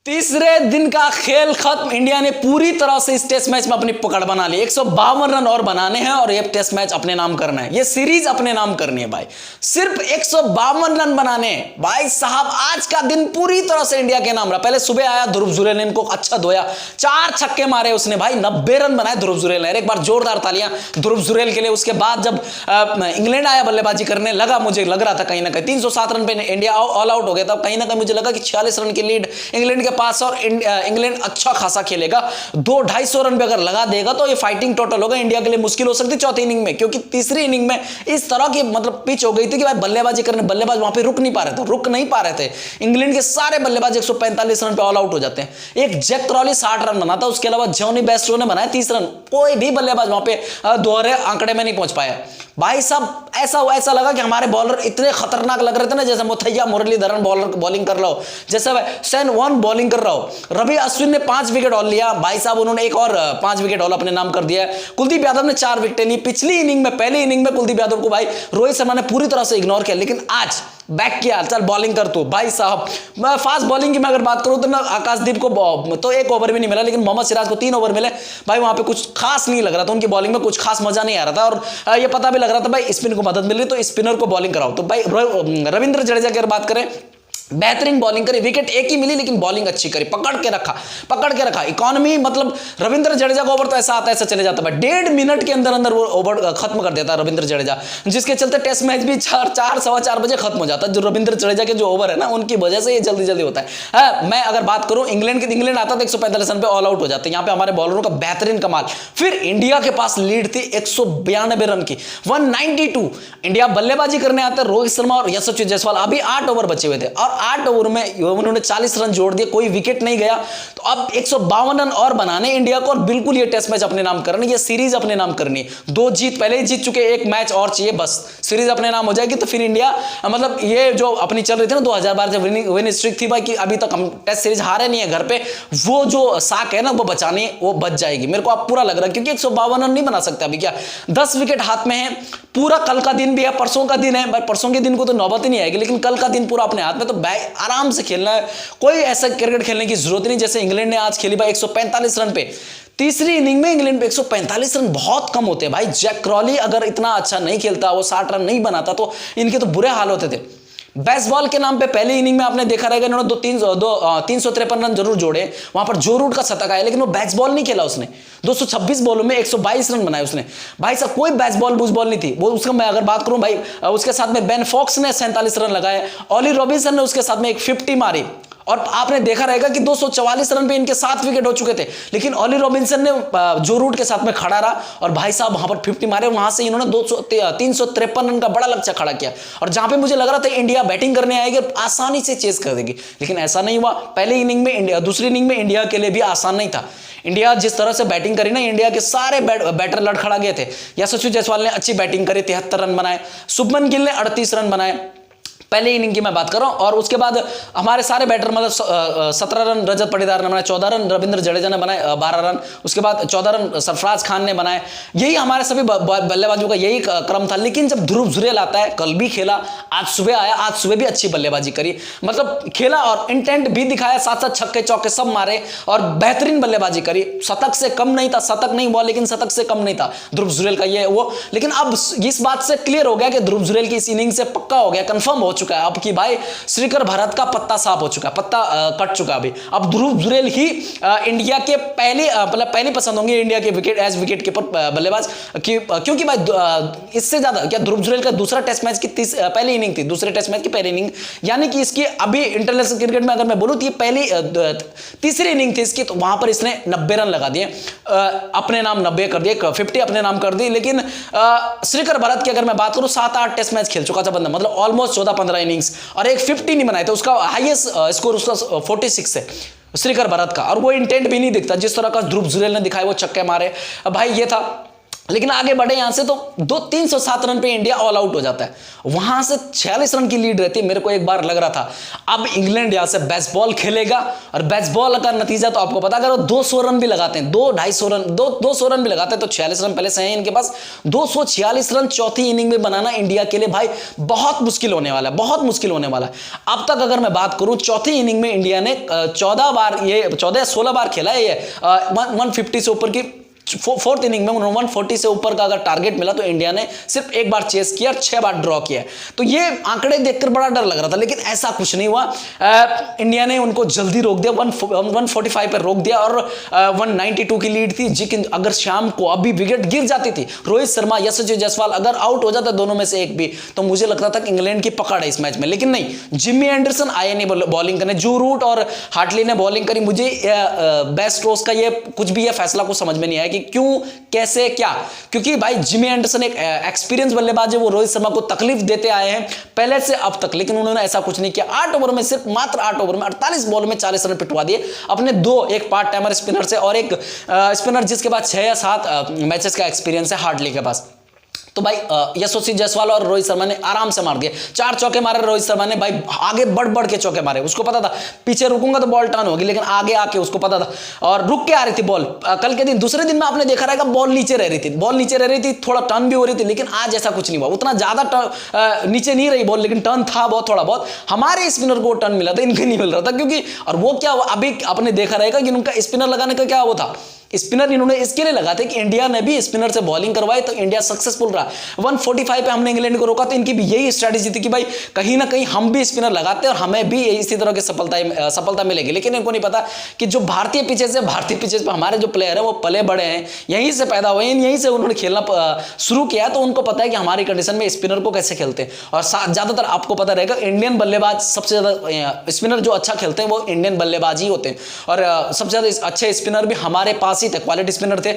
तीसरे दिन का खेल खत्म। इंडिया ने पूरी तरह से इस टेस्ट मैच में अपनी पकड़ बना ली। 152 रन और बनाने हैं और ये टेस्ट मैच अपने नाम करना है, ये सीरीज अपने नाम करनी है भाई। सिर्फ 152 रन बनाने हैं भाई साहब। आज का दिन पूरी तरह से इंडिया के नाम रहा। पहले सुबह आया ध्रुव जुरेल ने इनको अच्छा धोया, 4 छक्के मारे उसने भाई, 90 रन बनाए ध्रुव जुरेल ने। एक बार जोरदार तालियां ध्रुव जुरेल के लिए। उसके बाद जब इंग्लैंड आया बल्लेबाजी करने, मुझे लग रहा था कहीं ना कहीं 307 रन पे इंडिया ऑल आउट हो गया था। कहीं ना कहीं मुझे लगा कि 46 रन की लीड इंग्लैंड के पास और इंग्लैंड अच्छा खासा खेलेगा, 200-250 रन पे अगर लगा देगा तो ये फाइटिंग टोटल होगा। इंडिया के लिए मुश्किल हो सकती चौथी इनिंग में, क्योंकि तीसरी इनिंग में इस तरह की मतलब पिच हो गई थी कि भाई बल्लेबाजी करने बल्लेबाज वहां पे रुक नहीं पा रहे थे। इंग्लैंड के सारे बल्लेबाज 145 रन पे ऑल आउट हो जाते हैं। एक जैक क्रॉली 60 रन बनाता, उसके अलावा जॉनी बेस्टो ने बनाया 30 रन। कोई भी बल्लेबाज वहां पे दोहरे आंकड़े में नहीं पहुंच पाया भाई साहब। ऐसा लगा कि हमारे बॉलर इतने खतरनाक लग रहे थे ना, जैसे मुथैया मुरलीधरन बॉलिंग कर रहा हो, जैसे सैन वन बॉलिंग कर रहा हो। रवि अश्विन ने 5 विकेट ऑल लिया भाई साहब, उन्होंने एक और 5 विकेट ऑल अपने नाम कर दिया। कुलदीप यादव ने 4 विकेटें ली पिछली इनिंग में। पहली इनिंग में कुलदीप यादव को भाई रोहित शर्मा ने पूरी तरह से इग्नोर किया, लेकिन आज बैक किया, चल बॉलिंग कर तू भाई साहब। मैं फास्ट बॉलिंग की मैं अगर बात करूं तो ना, आकाशदीप को तो 1 ओवर भी नहीं मिला, लेकिन मोहम्मद सिराज को 3 ओवर मिले भाई। वहां पे कुछ खास नहीं लग रहा था, उनकी बॉलिंग में कुछ खास मजा नहीं आ रहा था। और ये पता भी लग रहा था भाई स्पिन को मदद मिल रही तो स्पिनर को बॉलिंग कराओ। तो भाई रविंद्र जडेजा की अगर बात करें, बेहतरीन बॉलिंग करी, विकेट एक ही मिली लेकिन बॉलिंग अच्छी करी, पकड़ के रखा इकोनॉमी। मतलब रविंद्र जडेजा का ओवर तो ऐसा आता है ऐसा चले जाता है, 1.5 मिनट के अंदर वो ओवर खत्म कर देता है रविंद्र जडेजा, जिसके चलते टेस्ट मैच भी 4-4 बजे खत्म हो जाता है। जो रविंद्र जडेजा के जो ओवर है ना, उनकी वजह से ये जल्दी होता है। मैं अगर बात करूं इंग्लैंड आता था 145 रन पे ऑल आउट हो जाते हैं। यहाँ पे हमारे बॉलरों का बेहतरीन कमाल। फिर इंडिया के पास लीड थी 192 रन की, 192। इंडिया बल्लेबाजी करने आते रोहित शर्मा और यशस्वी जायसवाल। अभी 8 ओवर बचे हुए थे और 8 ओवर में उन्होंने 40 रन जोड़ दिए, कोई विकेट नहीं गया। तो अब 152 रन और बनाने इंडिया को और बिल्कुल ये टेस्ट मैच अपने नाम करनी, ये सीरीज अपने नाम करनी। 2 जीत पहले ही जीत चुके, 1 मैच और चाहिए, बस सीरीज अपने नाम हो जाएगी। तो फिर इंडिया मतलब ये जो अपनी चल रही थी ना 2012 जब विन स्ट्रिक थी भाई कि अभी तक हम टेस्ट सीरीज हारे नहीं है घर पे, वो जो साख है ना वो बचानी, वो बच जाएगी। मेरे को अब पूरा लग रहा है, क्योंकि 152 रन नहीं बना सकते अभी। क्या 10 विकेट हाथ में है, पूरा कल का दिन भी है, परसों का दिन है भाई। परसों के दिन को तो नौबत ही नहीं आएगी, लेकिन कल का दिन पूरा अपने हाथ में, तो आराम से खेलना है। कोई ऐसा क्रिकेट खेलने की जरूरत नहीं जैसे इंग्लैंड ने आज खेली भाई 145 रन पे। तीसरी इनिंग में इंग्लैंड पे 145 रन बहुत कम होते हैं भाई। जैक क्रॉली अगर इतना अच्छा नहीं खेलता, वो 60 रन नहीं बनाता, तो इनके तो बुरे हाल होते थे। बेसबॉल के नाम पे पहली इनिंग में आपने देखा रहेगा इन्होंने 353 रन जरूर जोड़े। वहां पर जो रूट का शतक आया, लेकिन वो बेसबॉल नहीं खेला उसने। 226 बॉलों में 122 रन बनाए उसने भाई साहब। कोई बेसबॉल बूजबॉल नहीं थी वो उसका। मैं अगर बात करूं भाई, उसके साथ में बेन फॉक्स ने 47 रन लगाए, ऑली रॉबिन्सन ने उसके साथ में एक 50 मारी। और आपने देखा रहेगा कि 244 रन पे इनके 7 विकेट हो चुके थे, लेकिन ऑली रॉबिन्सन ने जो रूट के साथ में खड़ा रहा और भाई साहब वहां पर 50 मारे। वहां से इन्होंने 353 रन का बड़ा लक्ष्य खड़ा किया। और जहां पे मुझे लग रहा था इंडिया बैटिंग करने आएगी, आसानी से चेस कर देगी, लेकिन ऐसा नहीं हुआ। पहली इनिंग में इंडिया, दूसरी इनिंग में इंडिया के लिए भी आसान नहीं था। इंडिया जिस तरह से बैटिंग करी ना, इंडिया के सारे बैटर लड़खड़ा गए थे। यशस्वी जायसवाल ने अच्छी बैटिंग करी, 73 रन बनाए। शुभमन गिल ने 38 रन बनाए, पहले इनिंग की मैं बात कर रहा हूं। और उसके बाद हमारे सारे बैटर मतलब 17 रन रजत पाटीदार ने बनाए, 14 रन रविंद्र जडेजा ने बनाए, 12 रन। उसके बाद 14 रन सरफराज खान ने बनाए। यही हमारे सभी बल्लेबाजों का यही क्रम था। लेकिन जब ध्रुव जुरेल आता है, कल भी खेला, आज सुबह आया, आज सुबह भी अच्छी बल्लेबाजी करी, मतलब खेला और इंटेंट भी दिखाया, साथ साथ छक्के चौके सब मारे और बेहतरीन बल्लेबाजी करी। शतक से कम नहीं था, शतक नहीं हुआ लेकिन शतक से कम नहीं था ध्रुव जुरेल का ये वो। लेकिन अब इस बात से क्लियर हो गया कि ध्रुव जुरेल की इस इनिंग से पक्का हो गया, कंफर्म हो चुका है अब कि भाई श्रीकर भरत का पत्ता साफ हो चुका है, पत्ता कट चुका है। अब ध्रुव जुरेल ही इंडिया के पहली पसंद होंगे इंडिया के विकेट कीपर बल्लेबाज क्योंकि भाई इससे ज्यादा क्या ध्रुव जुरेल का दूसरा टेस्ट मैच की पहली इनिंग थी, दूसरे टेस्ट मैच की पहली इनिंग, यानी कि इसकी अभी इंटरनेशनल क्रिकेट में अगर मैं बोलूं तो ये पहली तीसरी इनिंग थी इसकी, तो वहां पर इसने 90 रन लगा दिए, अपने नाम 90 कर दिए, 50 अपने नाम कर दी। लेकिन श्रीकर भरत की अगर मैं बात करूं 7-8 टेस्ट मैच खेल चुका था बंदा, मतलब ऑलमोस्ट 14-15 इनिंग्स और एक 50 नहीं बनाए थे। उसका हाईएस्ट स्कोर उसका 46 है श्रीकर भरत का, और वो इंटेंट भी नहीं दिखता जिस तरह का ध्रुव जुरेल ने दिखाया, वो छक्के मारे भाई। ये था लेकिन आगे बढ़े यहां से तो 307 रन पे इंडिया ऑल आउट हो जाता है। वहां से 46 रन की लीड रहती है। मेरे को एक बार लग रहा था अब इंग्लैंड यहां से बेसबॉल खेलेगा, और बेसबॉल का नतीजा तो आपको पता, अगर वो 200 रन भी लगाते हैं, 200 रन भी लगाते हैं तो 46 रन पहले से हैं इनके पास। 246 रन चौथी इनिंग में बनाना इंडिया के लिए भाई बहुत मुश्किल होने वाला है, बहुत मुश्किल होने वाला है। अब तक अगर मैं बात करूं चौथी इनिंग में इंडिया ने 14 बार खेला है, ये 150 से ऊपर की फोर्थ इनिंग में 140 से ऊपर का अगर टारगेट मिला तो इंडिया ने सिर्फ एक बार चेस किया और 6 बार ड्रॉ किया। तो ये आंकड़े देखकर बड़ा डर लग रहा था, लेकिन ऐसा कुछ नहीं हुआ। इंडिया ने उनको जल्दी रोक दिया, 145 पर रोक दिया, और 192 की लीड थी। लेकिन अगर शाम को अभी विकेट गिर जाती थी, रोहित शर्मा, यशस्वी जायसवाल अगर आउट हो जाता दोनों में से एक भी, तो मुझे लगता था कि इंग्लैंड की पकड़ है इस मैच में। लेकिन नहीं, जिमी एंडरसन आए नहीं बॉलिंग करने, जो रूट और हार्टली ने बॉलिंग करी। मुझे बेस्ट स्ट्रोक्स का ये कुछ भी फैसला कुछ समझ में नहीं आया कि क्यों, कैसे, क्या। क्योंकि भाई जिमी एंडरसन एक एक्सपीरियंस बल्लेबाज है, वो रोहित शर्मा को तकलीफ देते आए हैं पहले से अब तक, लेकिन उन्होंने ऐसा कुछ नहीं किया। 8 ओवर में, सिर्फ मात्र 8 ओवर में 48 बॉल में 40 रन पिटवा दिए अपने एक पार्ट टाइमर स्पिनर से और एक स्पिनर जिसके पास 6 या 7 मैचेस का एक्सपीरियंस है, हार्टली के पास। तो भाई यशस्वी जायसवाल और रोहित शर्मा ने आराम से मार दिए। 4 चौके मारे रोहित शर्मा ने, भाई आगे बढ़ के चौके मारे। उसको पता था पीछे रुकूंगा तो बॉल टर्न होगी, लेकिन आगे आके उसको पता था, और रुक के आ रही थी बॉल। कल के दिन, दूसरे दिन में आपने देखा रहेगा बॉल नीचे रह रही थी, थोड़ा टर्न भी हो रही थी, लेकिन आज ऐसा कुछ नहीं हुआ। उतना ज्यादा नीचे नहीं रही बॉल, लेकिन टर्न था बहुत, थोड़ा बहुत। हमारे स्पिनर को टर्न मिला था, इनके नहीं मिल रहा था, क्योंकि और वो क्या, अभी आपने देखा रहेगा कि उनका स्पिनर लगाने का क्या वो था। स्पिनर इन्होंने इसके लिए लगाते कि इंडिया ने भी स्पिनर से बॉलिंग करवाई तो इंडिया सक्सेसफुल रहा। 145 पे हमने इंग्लैंड को रोका, तो इनकी भी यही स्ट्रेटजी थी कि भाई कहीं ना कहीं हम भी स्पिनर लगाते और हमें भी इसी तरह की सफलता मिलेगी। लेकिन इनको नहीं पता कि जो भारतीय पिचेस पे हमारे जो प्लेयर है वो पले बड़े हैं, यहीं से पैदा हुए हैं, यहीं से उन्होंने खेलना शुरू किया, तो उनको पता है कि हमारी कंडीशन में स्पिनर को कैसे खेलते हैं। और ज्यादातर आपको पता रहेगा इंडियन बल्लेबाज सबसे ज्यादा स्पिनर जो अच्छा खेलते हैं वो इंडियन बल्लेबाज ही होते हैं, और सबसे ज्यादा अच्छे स्पिनर भी हमारे पास ही थे, क्वालिटी स्पिनर थे।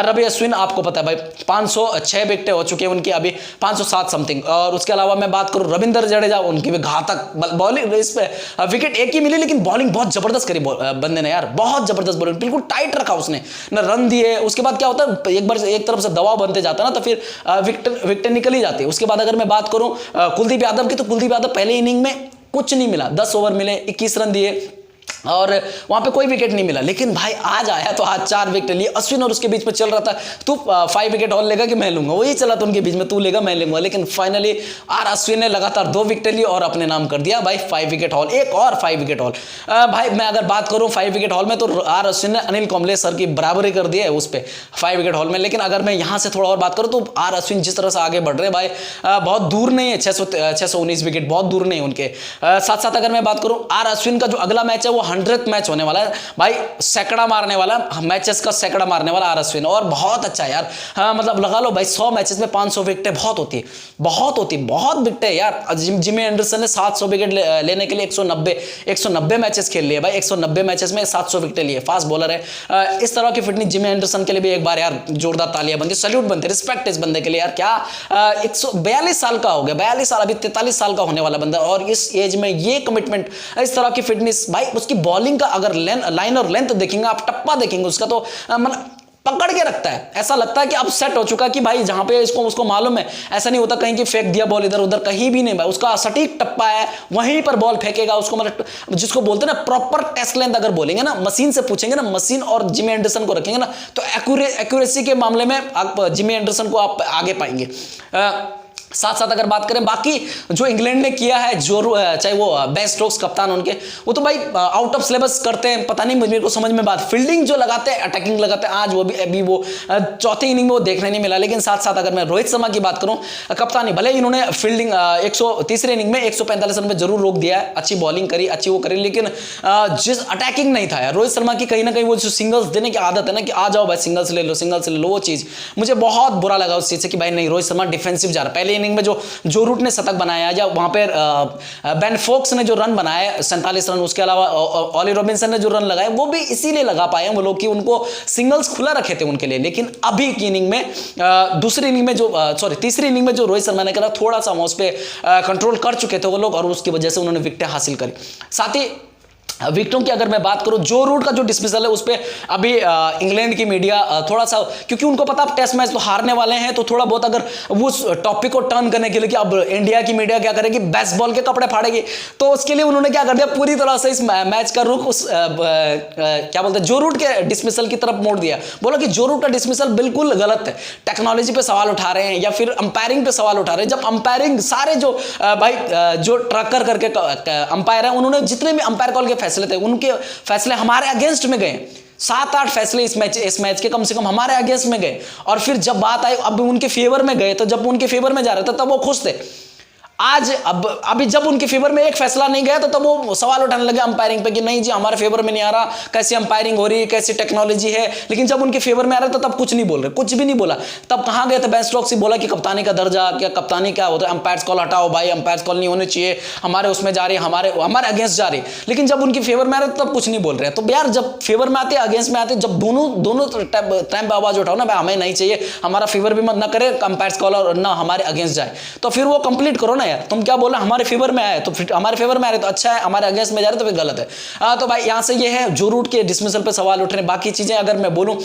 रवि अश्विन आपको पता है भाई 506 विकेटें हो चुके हैं उनकी, अभी 507 समथिंग। और उसके अलावा मैं बात करूं रविंद्र जडेजा, उनकी भी घातक बॉलिंग, इस पे विकेट एक ही मिली, लेकिन बॉलिंग बहुत जबरदस्त करी बंदे ने यार, बहुत जबरदस्त बॉलिंग, बिल्कुल टाइट रखा उसने ना, रन दिए। उसके बाद क्या होता है, एक बार एक तरफ से दबाव बनते जाता है ना, तो फिर विकेट निकल ही जाती है। उसके बाद अगर मैं बात करूं कुलदीप यादव की, तो कुलदीप यादव पहले इनिंग में कुछ नहीं मिला, 10 ओवर मिले, 21 रन दिए और वहां पे कोई विकेट नहीं मिला। लेकिन भाई आज आया तो आज 4 विकेट लिए। अश्विन और उसके बीच में चल रहा था, तू 5 विकेट और लेगा कि मैं लूंगा, वही चला था उनके बीच में, तू लेगा मैं लूंगा। लेकिन फाइनली अश्विन ने लगातार 2 विकेट लिए और अपने नाम कर दिया भाई 5 विकेट हॉल, एक और 5 विकेट हॉल। भाई मैं अगर बात करूं 5 विकेट हॉल में, तो अश्विन ने अनिल कुंबले सर की बराबरी कर दी है उस पर 5 विकेट हॉल में। लेकिन अगर मैं यहां से थोड़ा और बात करूं तो अश्विन जिस तरह से आगे बढ़ रहे भाई, बहुत दूर नहीं है, 619 विकेट बहुत दूर नहीं उनके। साथ साथ अगर मैं बात करूं अश्विन का जो अगला मैच है वो 100th मैच होने वाला है भाई, सैकड़ा मारने वाला, मैचेस का सैकड़ा मारने वाला अश्विन, और बहुत अच्छा है यार। हाँ मतलब लगा लो भाई 100 मैचेस में 500 विकेटें बहुत होती, बहुत विकेटें यार। जिमी एंडरसन ने 700 विकेट लेने के लिए 190 मैचेस खेल लिए भाई, 190 मैचेस में 700 विकेटें लिए, फास्ट बॉलर है। इस तरह की फिटनेस जिमी एंडरसन के लिए भी एक बार यार जोरदार तालियां बनती, सैल्यूट बनते, रिस्पेक्ट इस बंदे के लिए यार। क्या 142 साल का हो गया, 42 साल, अभी 43 साल का होने वाला बंदा, और इस एज में ये कमिटमेंट, इस तरह की फिटनेस भाई। उसकी बॉलिंग का अगर लाइन और लेंथ देखेंगे आप, टप्पा देखेंगे उसका, तो मतलब पकड़ के रखता है। ऐसा लगता है कि अब सेट हो चुका कि भाई जहां पे उसको मालूम है, ऐसा नहीं होता कहीं कि फेंक दिया बॉल इधर उधर, कहीं भी नहीं भाई, उसका सटीक टप्पा है, वहीं पर बॉल फेंकेगा उसको। मतलब जिसको बोलते हैं ना प्रॉपर टेस्ट लेंथ, अगर बोलेंगे ना, मशीन से पूछेंगे ना, मशीन और जिमी एंडरसन को रखेंगे ना, तो एक्यूरेसी के मामले में आप जिमी एंडरसन को आप आगे पाएंगे। साथ साथ अगर बात करें बाकी जो इंग्लैंड ने किया है, जो चाहे वो बेन स्टोक्स कप्तान उनके, वो तो भाई आउट ऑफ सिलेबस करते हैं, पता नहीं मेरे को समझ में बात। फील्डिंग जो लगाते हैं, अटैकिंग लगाते हैं, आज वो भी अभी वो चौथी इनिंग में वो देखने नहीं मिला। लेकिन साथ साथ अगर मैं रोहित शर्मा की बात करूं, कप्तानी भले इन्होंने फील्डिंग 103 इनिंग में 145 रन पे जरूर रोक दिया है, अच्छी बॉलिंग करी, अच्छी वो करी, लेकिन जिस अटैकिंग नहीं था यार रोहित शर्मा की, कहीं ना कहीं वो जो सिंगल्स देने की आदत है ना, कि आ जाओ भाई सिंगल्स ले लो, वो चीज मुझे बहुत बुरा लगा उस चीज से कि भाई नहीं, रोहित शर्मा डिफेंसिव जा रहा। पहले इनिंग में जो रूट ने शतक बनाया, या वहां पर बेन फोक्स ने जो रन बनाए 47 रन, उसके अलावा ऑली रॉबिन्सन ने जो रन लगाए, वो भी इसीलिए लगा पाए वो लोग कि उनको सिंगल्स खुला रखे थे उनके लिए। लेकिन अभी की इनिंग में, तीसरी इनिंग में जो रोहित शर्मा ने करा, थोड़ा सा उस पर कंट्रोल कर चुके थे वो लोग, और उसकी वजह से उन्होंने विकेटें हासिल करी। साथ ही विकेटों की अगर मैं बात करूं, जो रूट का जो डिसमिसल है उस पर अभी इंग्लैंड की मीडिया थोड़ा सा, क्योंकि उनको पता अब टेस्ट मैच तो हारने वाले हैं, तो थोड़ा बहुत अगर उस टॉपिक को टर्न करने के लिए कि अब इंडिया की मीडिया क्या करेगी, बेसबॉल के कपड़े फाड़ेगी, तो उसके लिए उन्होंने क्या कर दिया, पूरी तरह से इस मैच का रुख उस क्या बोलते हैं जो रूट के डिसमिसल की तरफ मोड़ दिया। बोला कि जो रूट का डिसमिसल बिल्कुल गलत है, टेक्नोलॉजी पे सवाल उठा रहे हैं या फिर अंपायरिंग पे सवाल उठा रहे हैं। जब अंपायरिंग सारे जो भाई जो ट्रकर करके अंपायर है, उन्होंने जितने भी अंपायर कॉल के फैसले थे, उनके फैसले हमारे अगेंस्ट में गए। 7-8 फैसले इस मैच के कम से कम हमारे अगेंस्ट में गए। और फिर जब बात आई अब उनके फेवर में गए, तो जब उनके फेवर में जा रहे थे तब वो खुश थे। आज अभी जब उनके फेवर में एक फैसला नहीं गया तो तब वो सवाल उठाने लगे अंपायरिंग पे कि नहीं जी हमारे फेवर में नहीं आ रहा, कैसी अंपायरिंग हो रही है, कैसी टेक्नोलॉजी है। लेकिन जब उनके फेवर में आ रहा था तब कुछ नहीं बोल रहे, कुछ भी नहीं बोला। तब कहां गए थे बेन स्टोक्स, बोला कि कप्तानी का दर्जा क्या, कप्तानी क्या होता है, अंपायर्स कॉल हटाओ भाई, अंपायर्स कॉल नहीं होने चाहिए, हमारे उसमें जा रही है, हमारे अगेंस्ट जा रही है। लेकिन जब उनके फेवर में आ रहे तब कुछ नहीं बोल रहे। तो यार जब फेवर में आते अगेंस्ट में आते, जब दोनों टाइम पे आवाज उठाओ ना भाई हमें नहीं चाहिए, हमारा फेवर भी मत ना करे अंपायर्स कॉल और ना हमारे अगेंस्ट जाए, तो फिर वो कंप्लीट करो ना यार। तुम क्या बोला हमारे फेवर में आए तो फिर हमारे फेवर में आ रहे तो अच्छा है, हमारे अगेंस्ट में जा रहे तो फिर गलत है। तो भाई यहां से ये है जो रूट के डिसमिसल पे सवाल उठ रहे हैं। बाकी चीजें अगर मैं बोलूं,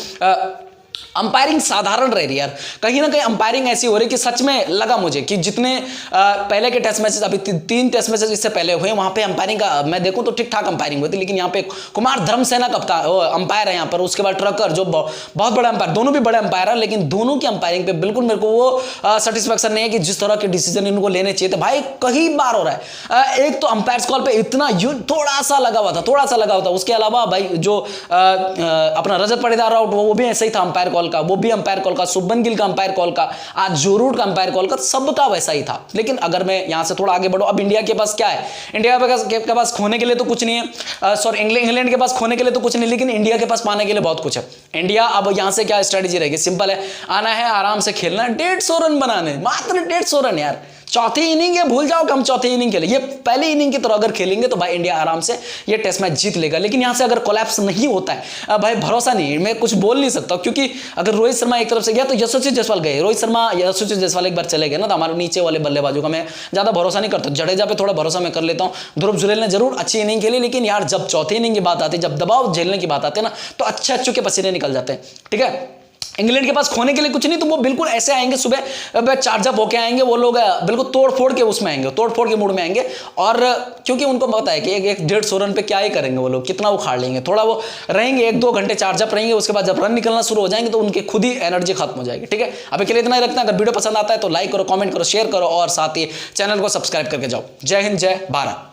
अंपायरिंग साधारण रह रही यार, कहीं ना कहीं अंपायरिंग ऐसी हो रही कि सच में लगा मुझे कि जितने पहले के टेस्ट मैचेस, अभी 3 टेस्ट मैचेस इससे पहले हुए, वहां पे अंपायरिंग का मैं देखूं तो ठीक ठाक अंपायरिंग हुई थी। लेकिन यहाँ पे कुमार धर्मसेना कप्तान अंपायर है यहाँ पर, उसके बाद ट्रकर जो बहुत बड़ा अंपायर, दोनों भी बड़े अंपायर है, लेकिन दोनों की अंपायरिंग पे बिल्कुल मेरे को वो सेटिस्फैक्शन नहीं है कि जिस तरह के डिसीजन इनको लेने चाहिए थे। भाई कई बार हो रहा है, एक तो अंपायर्स कॉल पे इतना थोड़ा सा लगा हुआ था, उसके अलावा भाई जो अपना रजत पाटीदार आउट वो भी ऐसा ही था अंपायर कॉल का, वो भी अंपायर कॉल का, शुभमन गिल का अंपायर कॉल का, आज जो रूट का अंपायर कॉल का, सबका वैसा ही था। लेकिन अगर मैं यहां से थोड़ा आगे बढ़ूं, अब इंडिया के पास क्या है, इंडिया के पास खोने के लिए तो कुछ नहीं है, सॉरी इंग्लैंड के पास खोने के लिए तो कुछ नहीं, लेकिन इंडिया के पास पाने के लिए बहुत कुछ है। इंडिया अब यहां से क्या स्ट्रेटेजी रहेगी, सिंपल है, आना है आराम से खेलना है, 150 रन बनाने, मात्र 150 रन यार। चौथी इनिंग है, भूल जाओ कि हम चौथी इनिंग खेले, ये पहली इनिंग की तरह अगर खेलेंगे तो भाई इंडिया आराम से ये टेस्ट मैच जीत लेगा। लेकिन यहां से अगर कोलैप्स नहीं होता है भाई, भरोसा नहीं, मैं कुछ बोल नहीं सकता, क्योंकि अगर रोहित शर्मा एक तरफ से गया तो यशस्वी जायसवाल गए, रोहित शर्मा यशस्वी जायसवाल एक बार चले गए ना, तो हमारे नीचे वाले बल्लेबाजों का मैं ज्यादा भरोसा नहीं करता। जडेजा पे थोड़ा भरोसा मैं कर लेता हूं, ध्रुव जुरेल ने जरूर अच्छी इनिंग खेली, लेकिन यार जब चौथी इनिंग की बात आती है, जब दबाव झेलने की बात आती है ना, तो अच्छे के पसीने निकल जाते हैं। ठीक है, इंग्लैंड के पास खोने के लिए कुछ नहीं, तो वो बिल्कुल ऐसे आएंगे, सुबह चार्जअप होके आएंगे वो लोग, बिल्कुल तोड़ फोड़ के उसमें आएंगे, तोड़ फोड़ के मूड में आएंगे। और क्योंकि उनको पता है कि 150 रन पे क्या ही करेंगे वो लोग, कितना उखाड़ लेंगे, थोड़ा वो रहेंगे 1-2 घंटे चार्जअप रहेंगे, उसके बाद जब रन निकलना शुरू हो जाएंगे तो उनकी खुद ही एनर्जी खत्म हो जाएगी। ठीक है, अभी के लिए इतना ही रखना। अगर वीडियो पसंद आता है तो लाइक करो, कमेंट करो, शेयर करो और साथ ही चैनल को सब्सक्राइब करके जाओ। जय हिंद, जय भारत।